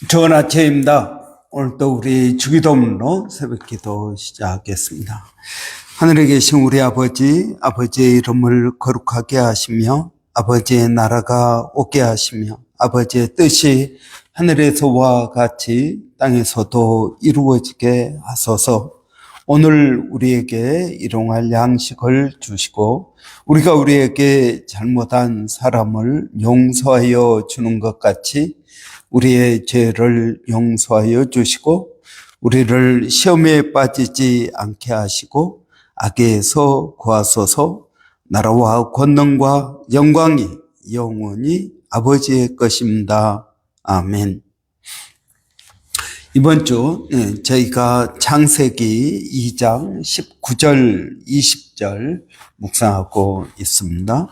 좋은 아침입니다. 오늘도 우리 주기도문으로 새벽기도 시작하겠습니다. 하늘에 계신 우리 아버지의 이름을 거룩하게 하시며 아버지의 나라가 오게 하시며 아버지의 뜻이 하늘에서와 같이 땅에서도 이루어지게 하소서. 오늘 우리에게 일용할 양식을 주시고 우리가 우리에게 잘못한 사람을 용서하여 주는 것 같이 우리의 죄를 용서하여 주시고 우리를 시험에 빠지지 않게 하시고 악에서 구하소서. 나라와 권능과 영광이 영원히 아버지의 것입니다. 아멘. 이번 주 저희가 창세기 2장 19절 20절 묵상하고 있습니다.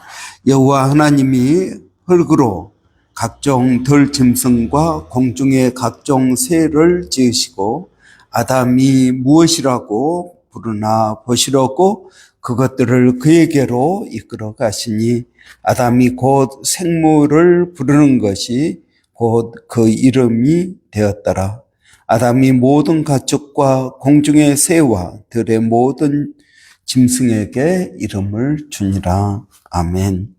여호와 하나님이 흙으로 각종 들짐승과 공중의 각종 새를 지으시고 아담이 무엇이라고 부르나 보시려고 그것들을 그에게로 이끌어 가시니 아담이 곧 생물을 부르는 것이 곧 그 이름이 되었더라. 아담이 모든 가축과 공중의 새와 들의 모든 짐승에게 이름을 주니라. 아멘.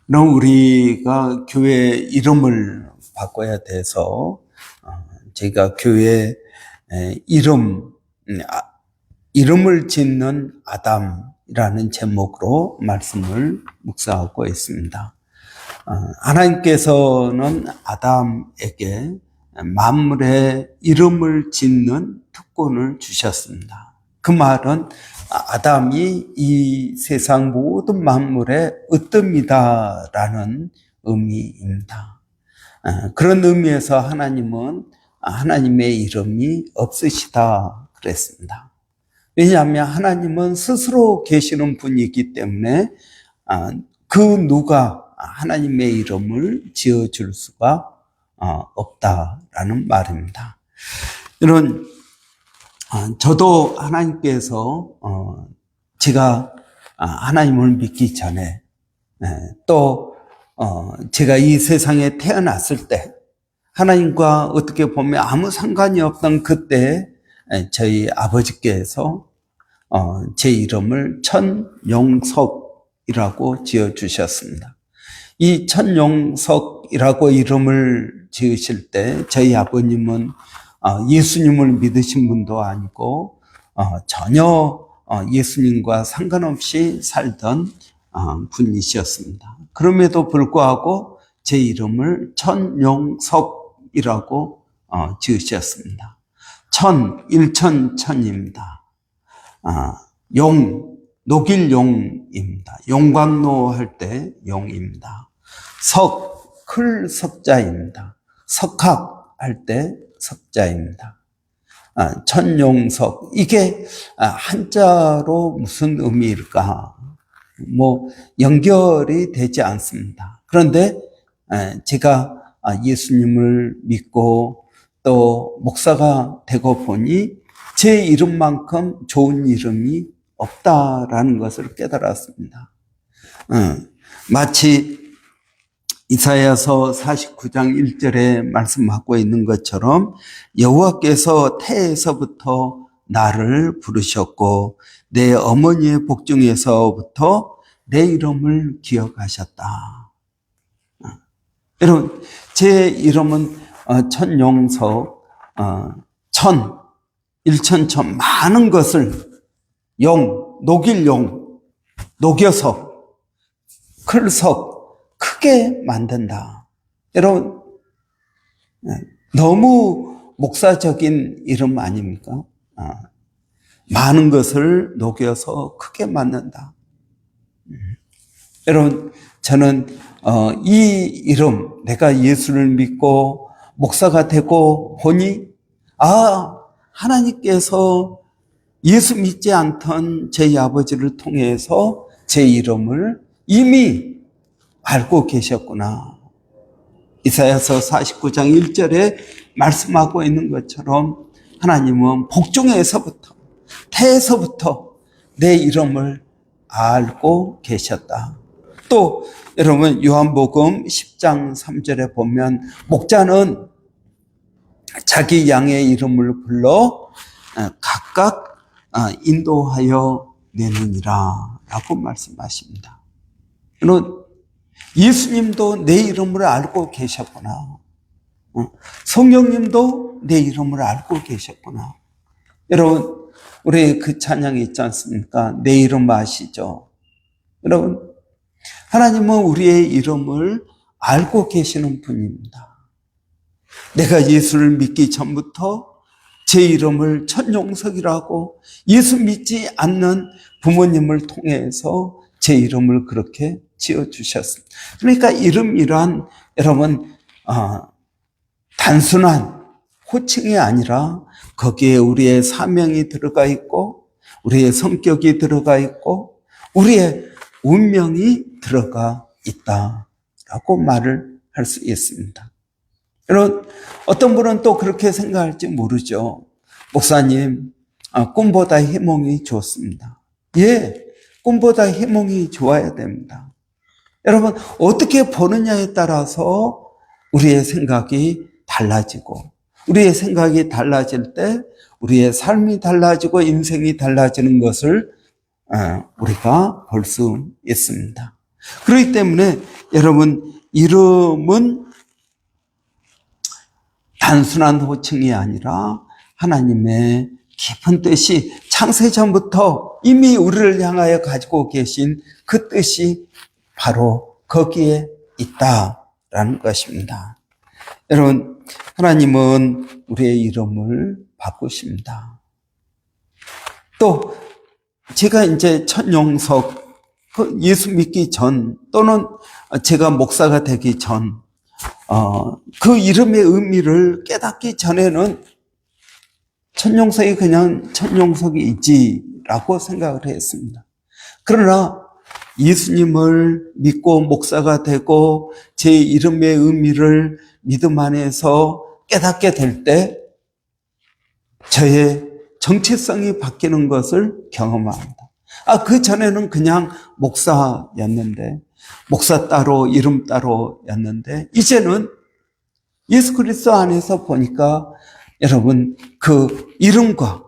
그럼 우리가 교회 이름을 바꿔야 돼서 제가 교회 이름을 짓는 아담이라는 제목으로 말씀을 묵상하고 있습니다. 하나님께서는 아담에게 만물의 이름을 짓는 특권을 주셨습니다. 그 말은 아담이 이 세상 모든 만물의 으뜸이다라는 의미입니다. 그런 의미에서 하나님은 하나님의 이름이 없으시다 그랬습니다. 왜냐하면 하나님은 스스로 계시는 분이기 때문에 그 누가 하나님의 이름을 지어줄 수가 없다라는 말입니다. 이런 저도 하나님께서 제가 하나님을 믿기 전에 또 제가 이 세상에 태어났을 때 하나님과 어떻게 보면 아무 상관이 없던 그때 저희 아버지께서 제 이름을 천용석이라고 지어주셨습니다. 이 천용석이라고 이름을 지으실 때 저희 아버님은 예수님을 믿으신 분도 아니고 전혀 예수님과 상관없이 살던 분이셨습니다. 그럼에도 불구하고 제 이름을 천용석이라고 지으셨습니다. 일천천입니다. 녹일 용입니다. 용광로 할 때 용입니다. 클 석자입니다. 석학 할 때 석자입니다. 천용석, 이게 한자로 무슨 의미일까? 연결이 되지 않습니다. 그런데 제가 예수님을 믿고 또 목사가 되고 보니 제 이름만큼 좋은 이름이 없다라는 것을 깨달았습니다. 마치 이사야서 49장 1절에 말씀하고 있는 것처럼 여호와께서 태에서부터 나를 부르셨고 내 어머니의 복중에서부터 내 이름을 기억하셨다. 여러분, 제 이름은 천용석, 일천천, 많은 것을 녹일 용, 녹여서 클석, 크게 만든다. 여러분, 너무 목사적인 이름 아닙니까? 많은 것을 녹여서 크게 만든다. 여러분, 저는 이 이름, 내가 예수를 믿고 목사가 되고 보니 하나님께서 예수 믿지 않던 제 아버지를 통해서 제 이름을 이미 알고 계셨구나. 이사야서 49장 1절에 말씀하고 있는 것처럼 하나님은 복중에서부터, 태에서부터 내 이름을 알고 계셨다. 또 여러분 요한복음 10장 3절에 보면 목자는 자기 양의 이름을 불러 각각 인도하여 내느니라 라고 말씀하십니다. 예수님도 내 이름을 알고 계셨구나. 성령님도 내 이름을 알고 계셨구나. 여러분, 우리 그 찬양이 있지 않습니까? 내 이름 아시죠? 여러분, 하나님은 우리의 이름을 알고 계시는 분입니다. 내가 예수를 믿기 전부터 제 이름을 천용석이라고 예수 믿지 않는 부모님을 통해서 제 이름을 그렇게 지어주셨습니다. 그러니까 이름이란 여러분 단순한 호칭이 아니라 거기에 우리의 사명이 들어가 있고 우리의 성격이 들어가 있고 우리의 운명이 들어가 있다라고 말을 할 수 있습니다. 여러분, 어떤 분은 또 그렇게 생각할지 모르죠. 목사님, 꿈보다 희몽이 좋습니다. 예, 꿈보다 희몽이 좋아야 됩니다. 여러분, 어떻게 보느냐에 따라서 우리의 생각이 달라지고 우리의 생각이 달라질 때 우리의 삶이 달라지고 인생이 달라지는 것을 우리가 볼 수 있습니다. 그렇기 때문에 여러분, 이름은 단순한 호칭이 아니라 하나님의 깊은 뜻이 창세전부터 이미 우리를 향하여 가지고 계신 그 뜻이 바로 거기에 있다라는 것입니다. 여러분, 하나님은 우리의 이름을 바꾸십니다. 또 제가 이제 천용석, 예수 믿기 전 또는 제가 목사가 되기 전 그 이름의 의미를 깨닫기 전에는 천용석이 그냥 천용석이지라고 생각을 했습니다. 그러나 예수님을 믿고 목사가 되고 제 이름의 의미를 믿음 안에서 깨닫게 될 때 저의 정체성이 바뀌는 것을 경험합니다. 그 전에는 그냥 목사였는데, 목사 따로 이름 따로였는데, 이제는 예수 그리스도 안에서 보니까 여러분 그 이름과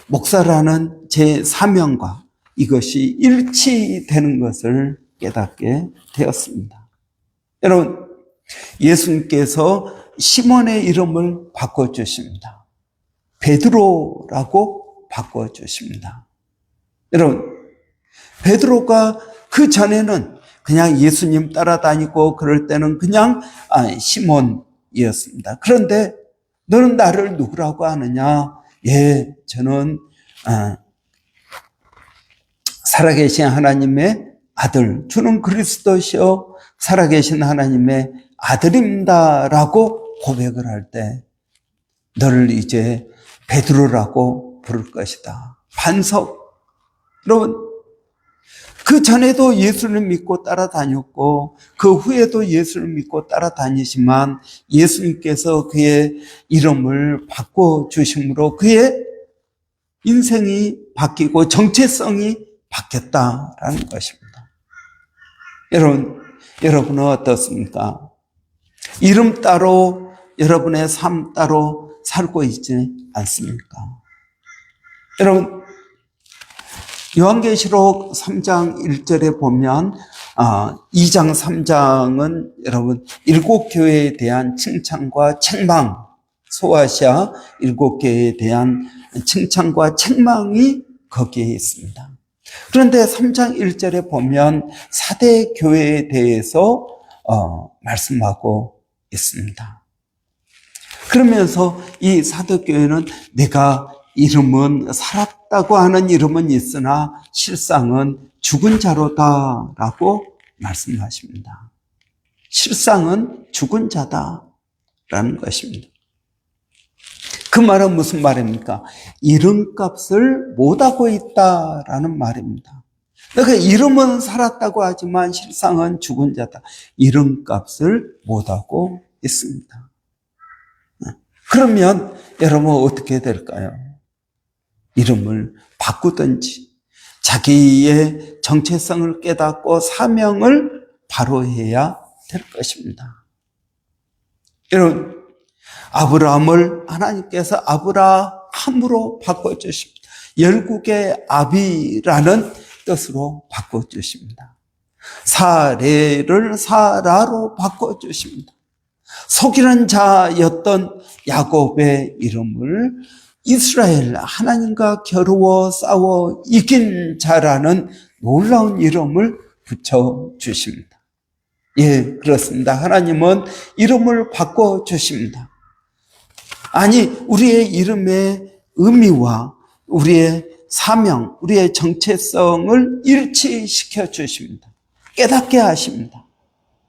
목사라는 제 사명과 이것이 일치되는 것을 깨닫게 되었습니다. 여러분, 예수님께서 시몬의 이름을 바꿔주십니다. 베드로라고 바꿔주십니다. 여러분, 베드로가 그 전에는 그냥 예수님 따라다니고 그럴 때는 그냥 시몬이었습니다. 그런데 너는 나를 누구라고 하느냐? 예, 저는 살아계신 하나님의 아들, 주는 그리스도시요 살아계신 하나님의 아들입니다라고 고백을 할 때 너를 이제 베드로라고 부를 것이다. 반석. 여러분, 그 전에도 예수를 믿고 따라다녔고 그 후에도 예수를 믿고 따라다니지만 예수님께서 그의 이름을 바꿔주심으로 그의 인생이 바뀌고 정체성이 바뀌었다라는 것입니다. 여러분은 어떻습니까? 이름 따로 여러분의 삶 따로 살고 있지 않습니까? 여러분, 요한계시록 3장 1절에 보면 2장 3장은 여러분 7교회에 대한 칭찬과 책망, 소아시아 7교회에 대한 칭찬과 책망이 거기에 있습니다. 그런데 3장 1절에 보면 4대 교회에 대해서 말씀하고 있습니다. 그러면서 이 4대 교회는 내가 이름은 살았다고 하는 이름은 있으나 실상은 죽은 자로다라고 말씀하십니다. 실상은 죽은 자다라는 것입니다. 그 말은 무슨 말입니까? 이름값을 못하고 있다라는 말입니다. 그러니까 이름은 살았다고 하지만 실상은 죽은 자다. 이름값을 못하고 있습니다. 그러면 여러분 어떻게 될까요? 이름을 바꾸든지 자기의 정체성을 깨닫고 사명을 바로 해야 될 것입니다. 여러분, 아브라함을 하나님께서 아브라함으로 바꿔주십니다. 열국의 아비라는 뜻으로 바꿔주십니다. 사레를 사라로 바꿔주십니다. 속이는 자였던 야곱의 이름을 이스라엘, 하나님과 겨루어 싸워 이긴 자라는 놀라운 이름을 붙여주십니다. 예, 그렇습니다. 하나님은 이름을 바꿔주십니다. 아니, 우리의 이름의 의미와 우리의 사명, 우리의 정체성을 일치시켜 주십니다. 깨닫게 하십니다.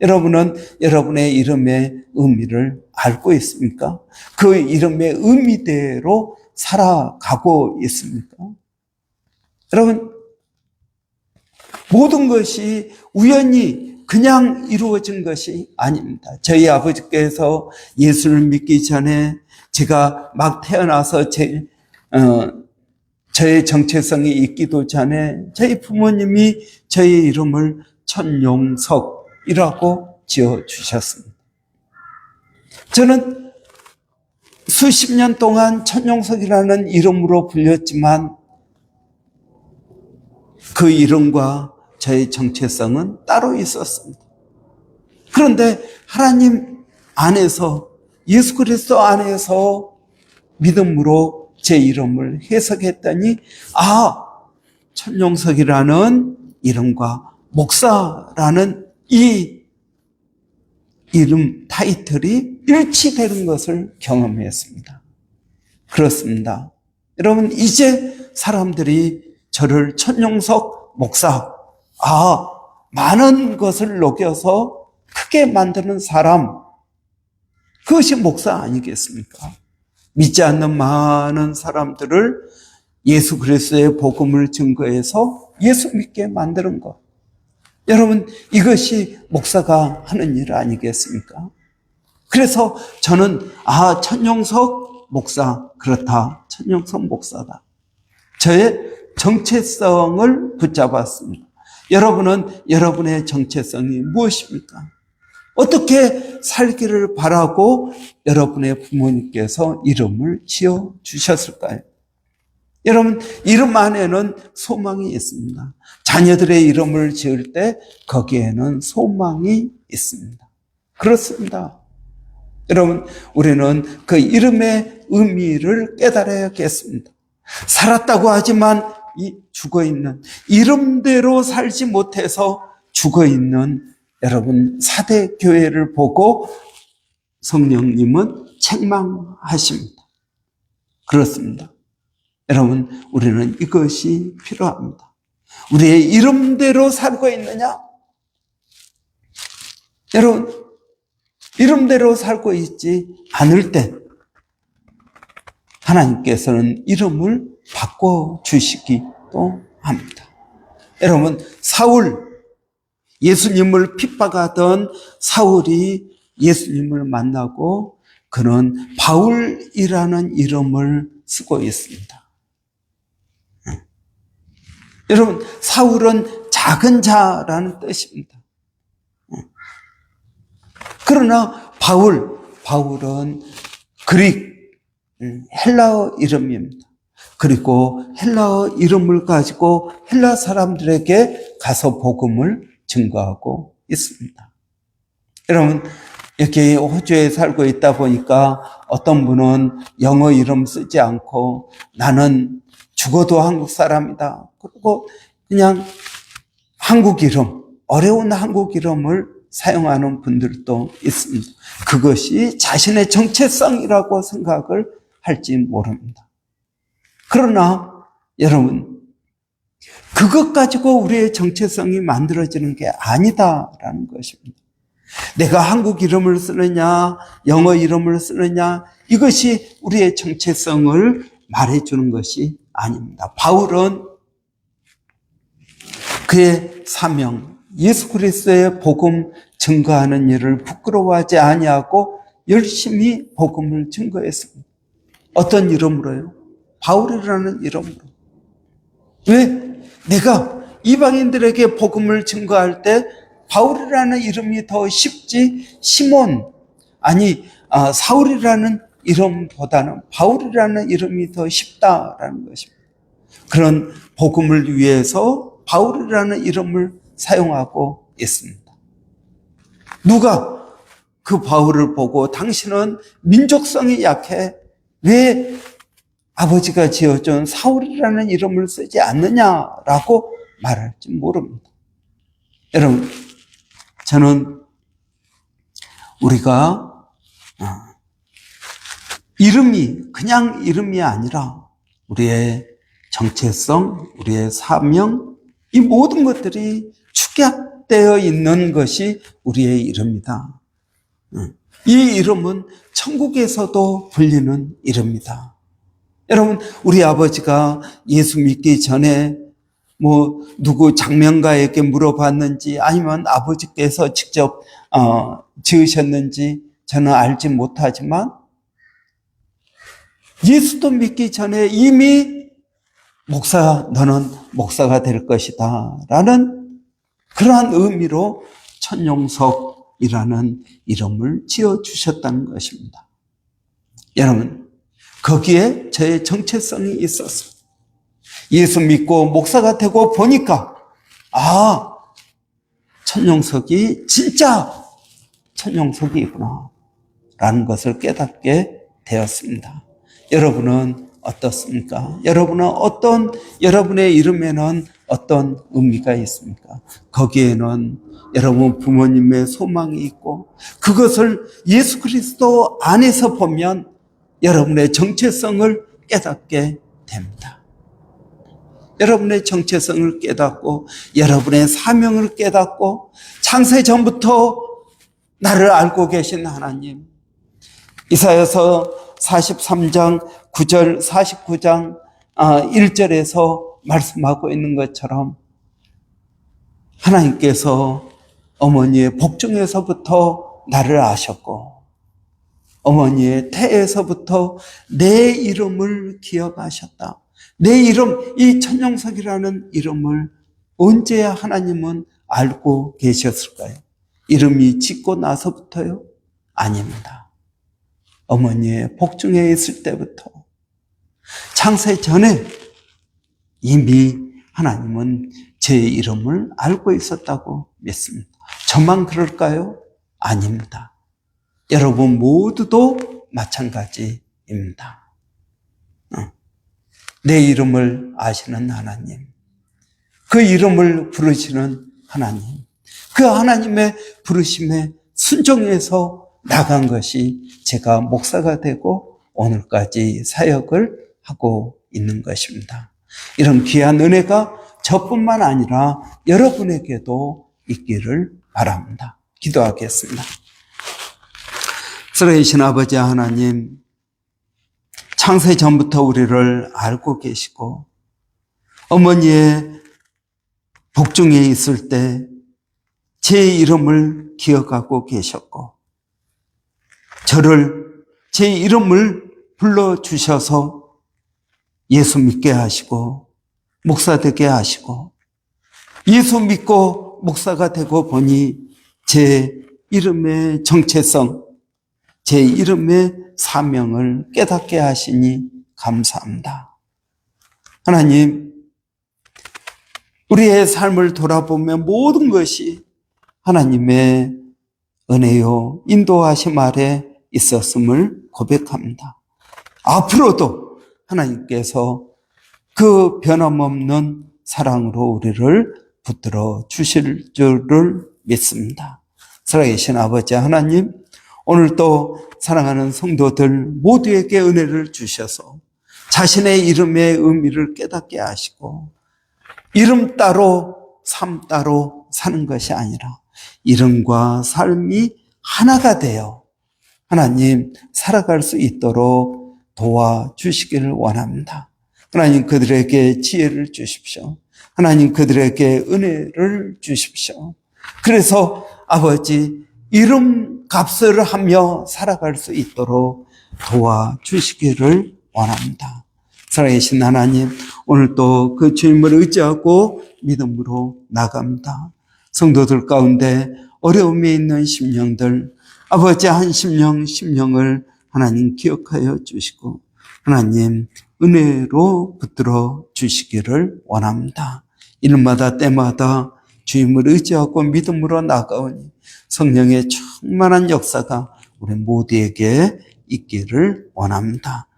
여러분은 여러분의 이름의 의미를 알고 있습니까? 그 이름의 의미대로 살아가고 있습니까? 여러분, 모든 것이 우연히 그냥 이루어진 것이 아닙니다. 저희 아버지께서 예수를 믿기 전에 제가 막 태어나서 저의 정체성이 있기도 전에 저희 부모님이 저의 이름을 천용석이라고 지어주셨습니다. 저는 수십 년 동안 천용석이라는 이름으로 불렸지만 그 이름과 저의 정체성은 따로 있었습니다. 그런데 하나님 안에서, 예수 그리스도 안에서 믿음으로 제 이름을 해석했더니 천용석이라는 이름과 목사라는 이 이름 타이틀이 일치되는 것을 경험했습니다. 그렇습니다. 여러분, 이제 사람들이 저를 천용석 목사, 많은 것을 녹여서 크게 만드는 사람, 그것이 목사 아니겠습니까? 믿지 않는 많은 사람들을 예수 그리스도의 복음을 증거해서 예수 믿게 만드는 것. 여러분, 이것이 목사가 하는 일 아니겠습니까? 그래서 저는 천용석 목사, 그렇다. 천용석 목사다. 저의 정체성을 붙잡았습니다. 여러분은 여러분의 정체성이 무엇입니까? 어떻게 살기를 바라고 여러분의 부모님께서 이름을 지어주셨을까요? 여러분, 이름 안에는 소망이 있습니다. 자녀들의 이름을 지을 때 거기에는 소망이 있습니다. 그렇습니다. 여러분, 우리는 그 이름의 의미를 깨달아야겠습니다. 살았다고 하지만 죽어있는, 이름대로 살지 못해서 죽어있는 여러분 사대교회를 보고 성령님은 책망하십니다. 그렇습니다. 여러분, 우리는 이것이 필요합니다. 우리의 이름대로 살고 있느냐? 여러분, 이름대로 살고 있지 않을 때 하나님께서는 이름을 바꿔주시기도 합니다. 여러분, 예수님을 핍박하던 사울이 예수님을 만나고 그는 바울이라는 이름을 쓰고 있습니다. 여러분, 사울은 작은 자라는 뜻입니다. 그러나 바울은 그릭, 헬라어 이름입니다. 그리고 헬라어 이름을 가지고 헬라 사람들에게 가서 복음을 증거하고 있습니다. 여러분, 여기 호주에 살고 있다 보니까 어떤 분은 영어 이름 쓰지 않고 나는 죽어도 한국 사람이다. 그리고 그냥 한국 이름, 어려운 한국 이름을 사용하는 분들도 있습니다. 그것이 자신의 정체성이라고 생각을 할지 모릅니다. 그러나 여러분, 그것 가지고 우리의 정체성이 만들어지는 게 아니다라는 것입니다. 내가 한국 이름을 쓰느냐, 영어 이름을 쓰느냐, 이것이 우리의 정체성을 말해주는 것이 아닙니다. 바울은 그의 사명, 예수 그리스도의 복음 증거하는 일을 부끄러워하지 아니하고 열심히 복음을 증거했습니다. 어떤 이름으로요? 바울이라는 이름으로. 왜? 내가 이방인들에게 복음을 증거할 때 바울이라는 이름이 더 쉽지 사울이라는 이름보다는 바울이라는 이름이 더 쉽다라는 것입니다. 그런 복음을 위해서 바울이라는 이름을 사용하고 있습니다. 누가 그 바울을 보고 당신은 민족성이 약해, 왜 아버지가 지어준 사울이라는 이름을 쓰지 않느냐라고 말할지 모릅니다. 여러분, 저는 우리가 이름이 그냥 이름이 아니라 우리의 정체성, 우리의 사명, 이 모든 것들이 축약되어 있는 것이 우리의 이름이다. 이 이름은 천국에서도 불리는 이름이다. 여러분, 우리 아버지가 예수 믿기 전에 누구 장명가에게 물어봤는지 아니면 아버지께서 직접 지으셨는지 저는 알지 못하지만 예수도 믿기 전에 이미 너는 목사가 될 것이다 라는 그러한 의미로 천용석이라는 이름을 지어주셨다는 것입니다. 여러분, 거기에 저의 정체성이 있었습니다. 예수 믿고 목사가 되고 보니까 천용석이 진짜 천용석이구나 라는 것을 깨닫게 되었습니다. 여러분은 어떻습니까? 여러분의 이름에는 어떤 의미가 있습니까? 거기에는 여러분 부모님의 소망이 있고 그것을 예수 그리스도 안에서 보면 여러분의 정체성을 깨닫게 됩니다. 여러분의 정체성을 깨닫고 여러분의 사명을 깨닫고 창세 전부터 나를 알고 계신 하나님, 이사야서 43장 9절 49장 1절에서 말씀하고 있는 것처럼 하나님께서 어머니의 복중에서부터 나를 아셨고 어머니의 태에서부터 내 이름을 기억하셨다. 내 이름, 이 천용석이라는 이름을 언제야 하나님은 알고 계셨을까요? 이름이 짓고 나서부터요? 아닙니다. 어머니의 복중에 있을 때부터 창세 전에 이미 하나님은 제 이름을 알고 있었다고 믿습니다. 저만 그럴까요? 아닙니다. 여러분 모두도 마찬가지입니다. 내 이름을 아시는 하나님, 그 이름을 부르시는 하나님, 그 하나님의 부르심에 순종해서 나간 것이 제가 목사가 되고 오늘까지 사역을 하고 있는 것입니다. 이런 귀한 은혜가 저뿐만 아니라 여러분에게도 있기를 바랍니다. 기도하겠습니다. 살아계신 아버지 하나님, 창세 전부터 우리를 알고 계시고 어머니의 복중에 있을 때 제 이름을 기억하고 계셨고 저를 제 이름을 불러주셔서 예수 믿게 하시고 목사 되게 하시고 예수 믿고 목사가 되고 보니 제 이름의 정체성, 제 이름의 사명을 깨닫게 하시니 감사합니다. 하나님, 우리의 삶을 돌아보면 모든 것이 하나님의 은혜요 인도하심 아래 있었음을 고백합니다. 앞으로도 하나님께서 그 변함없는 사랑으로 우리를 붙들어 주실 줄을 믿습니다. 살아계신 아버지 하나님, 오늘도 사랑하는 성도들 모두에게 은혜를 주셔서 자신의 이름의 의미를 깨닫게 하시고 이름 따로 삶 따로 사는 것이 아니라 이름과 삶이 하나가 되어 하나님 살아갈 수 있도록 도와주시기를 원합니다. 하나님 그들에게 지혜를 주십시오. 하나님 그들에게 은혜를 주십시오. 그래서 아버지 이름 값을 하며 살아갈 수 있도록 도와주시기를 원합니다. 살아계신 하나님, 오늘 또 그 주님을 의지하고 믿음으로 나갑니다. 성도들 가운데 어려움이 있는 심령들, 아버지 한 심령을 하나님 기억하여 주시고 하나님 은혜로 붙들어 주시기를 원합니다. 일마다 때마다 주님을 의지하고 믿음으로 나가오니 성령의 충만한 역사가 우리 모두에게 있기를 원합니다.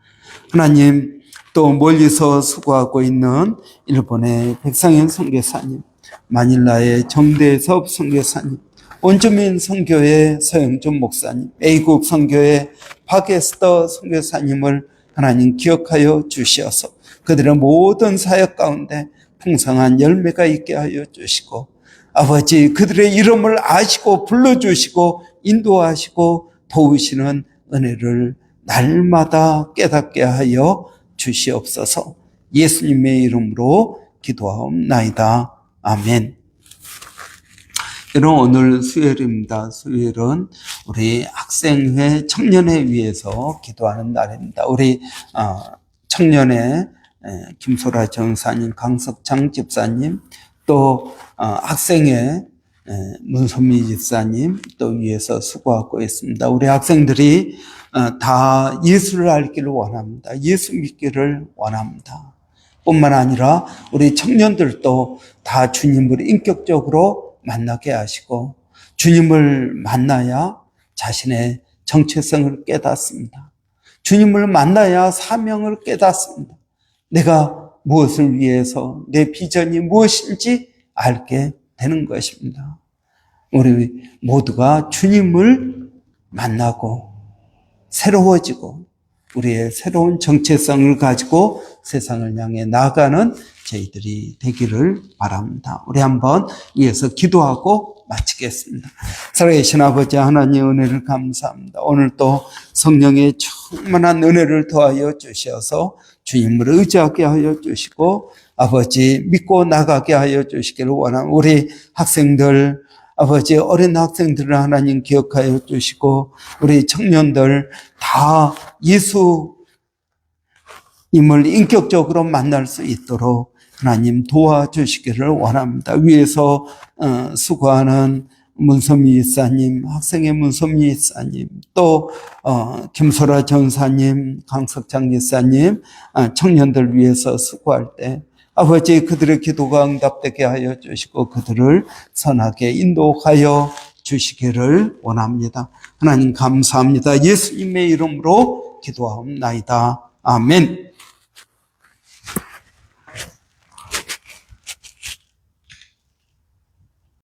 하나님, 또 멀리서 수고하고 있는 일본의 백상현 선교사님, 마닐라의 정대섭 선교사님, 원주민 선교회 서영준 목사님, A국 선교회 박에스더 선교사님을 하나님 기억하여 주시어서 그들의 모든 사역 가운데 풍성한 열매가 있게 하여 주시고 아버지 그들의 이름을 아시고 불러주시고 인도하시고 도우시는 은혜를 날마다 깨닫게 하여 주시옵소서. 예수님의 이름으로 기도하옵나이다. 아멘. 여러분, 오늘 수요일입니다. 수요일은 우리 학생회 청년회 위해서 기도하는 날입니다. 우리 청년회 김소라 전사님, 강석창 집사님, 또 학생회 문선미 집사님 또 위해서 수고하고 있습니다. 우리 학생들이 다 예수를 알기를 원합니다. 예수 믿기를 원합니다. 뿐만 아니라 우리 청년들도 다 주님을 인격적으로 만나게 하시고 주님을 만나야 자신의 정체성을 깨닫습니다. 주님을 만나야 사명을 깨닫습니다. 내가 무엇을 위해서 내 비전이 무엇인지 알게 되는 것입니다. 우리 모두가 주님을 만나고 새로워지고 우리의 새로운 정체성을 가지고 세상을 향해 나아가는 저희들이 되기를 바랍니다. 우리 한번 이어서 기도하고 마치겠습니다. 살아계신 아버지 하나님 은혜를 감사합니다. 오늘 또 성령의 충만한 은혜를 더하여 주셔서 주님을 의지하게 하여 주시고 아버지 믿고 나가게 하여 주시기를 원하는 우리 학생들 아버지 어린 학생들을 하나님 기억하여 주시고 우리 청년들 다 예수님을 인격적으로 만날 수 있도록 하나님 도와주시기를 원합니다. 위에서 수고하는 문선미 이사님, 학생의 문선미 이사님, 또 김소라 전사님, 강석창 이사님, 청년들 위해서 수고할 때 아버지 그들의 기도가 응답되게 하여 주시고 그들을 선하게 인도하여 주시기를 원합니다. 하나님 감사합니다. 예수님의 이름으로 기도하옵나이다. 아멘.